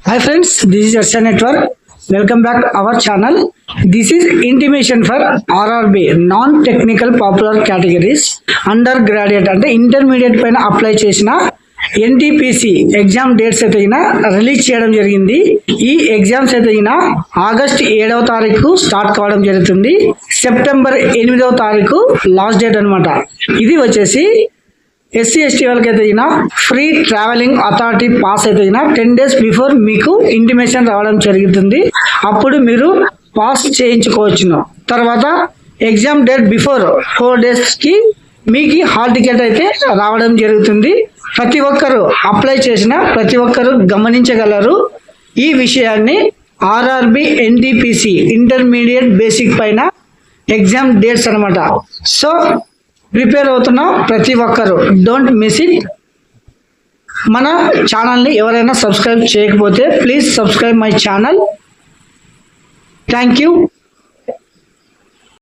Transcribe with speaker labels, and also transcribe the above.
Speaker 1: Hi friends, this is Arsha Network. Welcome back to our channel. This is intimation for RRB non-technical popular categories undergraduate అంటే intermediate పైన apply చేసిన NTPC exam dates అయితే release చేయడం జరిగింది. ఈ exams అయితే August 7వ తారీఖు స్టార్ట్ కావడం జరుగుతుంది. సెప్టెంబర్ 8వ తారీఖు లాస్ట్ డేట్ అన్నమాట. ఇది వచ్చేసి ఎస్సీ ఎస్టీ వాళ్ళకి అయితే ఫ్రీ ట్రావెలింగ్ అథారిటీ పాస్ అయితే 10 days బిఫోర్ మీకు ఇంటిమేషన్ రావడం జరుగుతుంది. అప్పుడు మీరు పాస్ చేయించుకోవచ్చును. తర్వాత ఎగ్జామ్ డేట్ బిఫోర్ 4 days కి మీకు హాల్ టికెట్ అయితే రావడం జరుగుతుంది. ప్రతి ఒక్కరు అప్లై చేసిన ప్రతి ఒక్కరు గమనించగలరు ఈ విషయాన్ని. ఆర్ఆర్బి ఎన్టీపీసీ ఇంటర్మీడియట్ బేసిక్ పైన ఎగ్జామ్ డేట్స్ అనమాట. సో ప్రిపేర్ అవుతున్న ప్రతి ఒక్కరు డోంట్ మిస్ ఇట్. మన ఛానల్ని ఎవరైనా సబ్స్క్రైబ్ చేయకపోతే please subscribe my channel. Thank you.